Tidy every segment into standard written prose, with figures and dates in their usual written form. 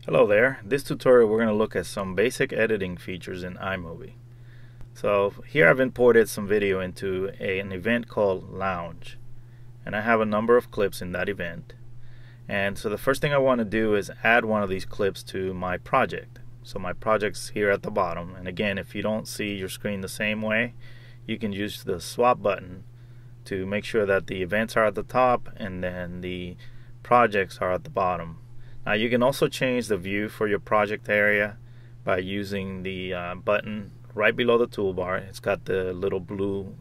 Hello there. This tutorial we're going to look at some basic editing features in iMovie. So here I've imported some video into an event called Lounge, and I have a number of clips in that event. And so the first thing I want to do is add one of these clips to my project. So my project's here at the bottom, and again, if you don't see your screen the same way, you can use the swap button to make sure that the events are at the top and then the projects are at the bottom. Now you can also change the view for your project area by using the button right below the toolbar. It's got the little blue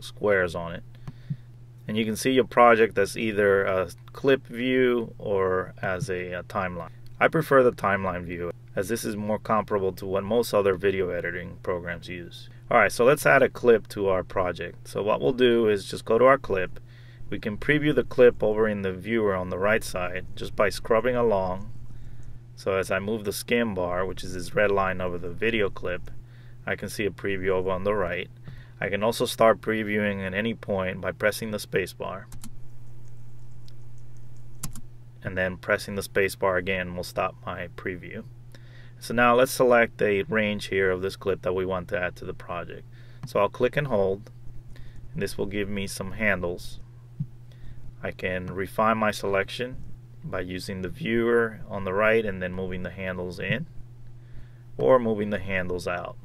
squares on it. And you can see your project as either a clip view or as a timeline. I prefer the timeline view as this is more comparable to what most other video editing programs use. Alright, so let's add a clip to our project. So what we'll do is just go to our clip. We can preview the clip over in the viewer on the right side just by scrubbing along. So as I move the skim bar, which is this red line over the video clip, I can see a preview over on the right. I can also start previewing at any point by pressing the space bar. And then pressing the space bar again will stop my preview. So now let's select the range here of this clip that we want to add to the project. So I'll click and hold, and this will give me some handles. I can refine my selection by using the viewer on the right and then moving the handles in or moving the handles out.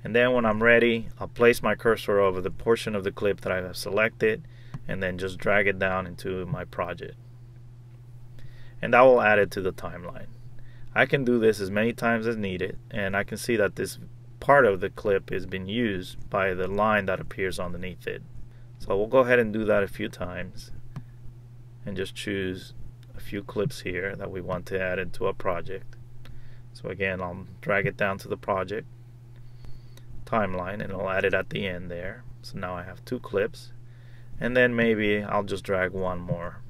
And then when I'm ready, I'll place my cursor over the portion of the clip that I have selected and then just drag it down into my project. And that will add it to the timeline. I can do this as many times as needed, and I can see that this part of the clip is being used by the line that appears underneath it. So we'll go ahead and do that a few times and just choose a few clips here that we want to add into a project. So again, I'll drag it down to the project timeline and I'll add it at the end there. So now I have two clips, and then maybe I'll just drag one more.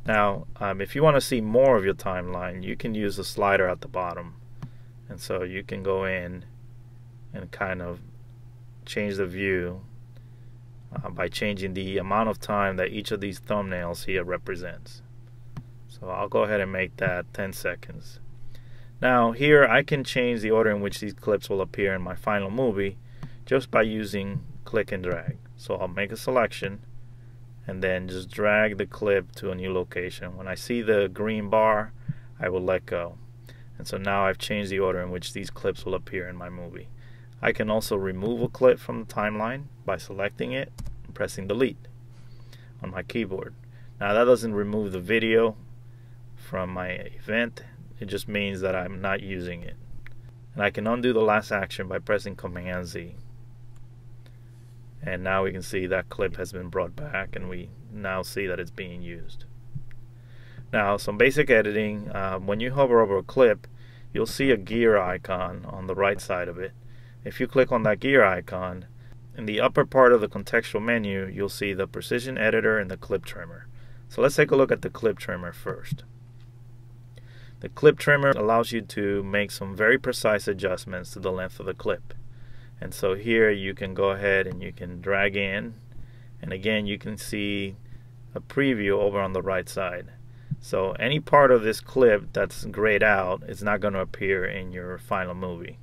Now if you want to see more of your timeline, you can use the slider at the bottom, and so you can go in and kind of change the view by changing the amount of time that each of these thumbnails here represents. So I'll go ahead and make that 10 seconds. Now here I can change the order in which these clips will appear in my final movie just by using click and drag. So I'll make a selection and then just drag the clip to a new location. When I see the green bar, I will let go. And so now I've changed the order in which these clips will appear in my movie. I can also remove a clip from the timeline by selecting it and pressing delete on my keyboard. Now that doesn't remove the video from my event, it just means that I'm not using it. And I can undo the last action by pressing Command Z. And now we can see that clip has been brought back, and we now see that it's being used. Now some basic editing, when you hover over a clip, you'll see a gear icon on the right side of it. If you click on that gear icon, in the upper part of the contextual menu, you'll see the precision editor and the clip trimmer. So let's take a look at the clip trimmer first. The clip trimmer allows you to make some very precise adjustments to the length of the clip. And so here you can go ahead and you can drag in, and again you can see a preview over on the right side. So any part of this clip that's grayed out is not going to appear in your final movie.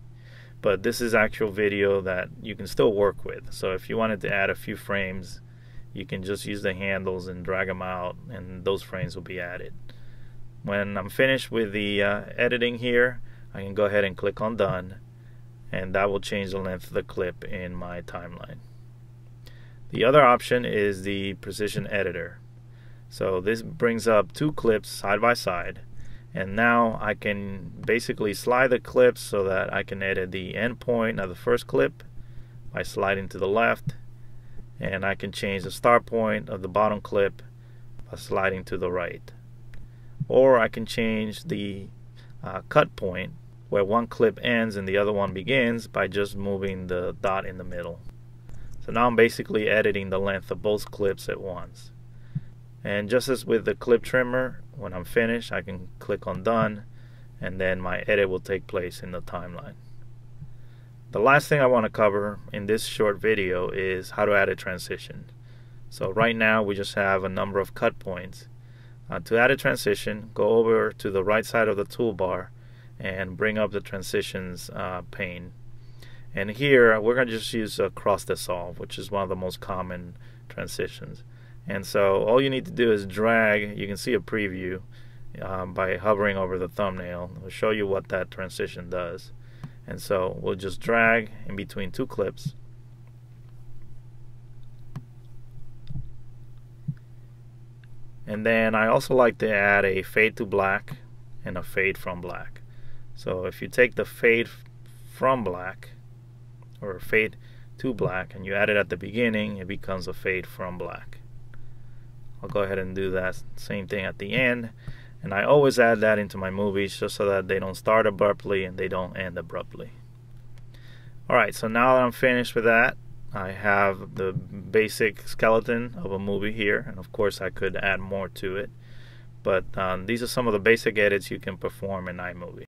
But this is actual video that you can still work with. So if you wanted to add a few frames, you can just use the handles and drag them out, and those frames will be added. When I'm finished with the editing here, I can go ahead and click on done, and that will change the length of the clip in my timeline. The other option is the precision editor. So this brings up two clips side by side, and now I can basically slide the clips so that I can edit the end point of the first clip by sliding to the left, and I can change the start point of the bottom clip by sliding to the right. Or I can change the cut point where one clip ends and the other one begins by just moving the dot in the middle. So now I'm basically editing the length of both clips at once. And just as with the clip trimmer, when I'm finished I can click on done, and then my edit will take place in the timeline. The last thing I want to cover in this short video is how to add a transition. So right now we just have a number of cut points. To add a transition, go over to the right side of the toolbar and bring up the transitions pane. And here we're going to just use cross dissolve, which is one of the most common transitions. And so all you need to do is drag. You can see a preview by hovering over the thumbnail. It'll show you what that transition does. And so we'll just drag in between two clips. And then I also like to add a fade to black and a fade from black. So if you take the fade from black or fade to black and you add it at the beginning, it becomes a fade from black. I'll go ahead and do that same thing at the end. And I always add that into my movies just so that they don't start abruptly and they don't end abruptly. Alright, so now that I'm finished with that, I have the basic skeleton of a movie here, and of course I could add more to it, but these are some of the basic edits you can perform in iMovie.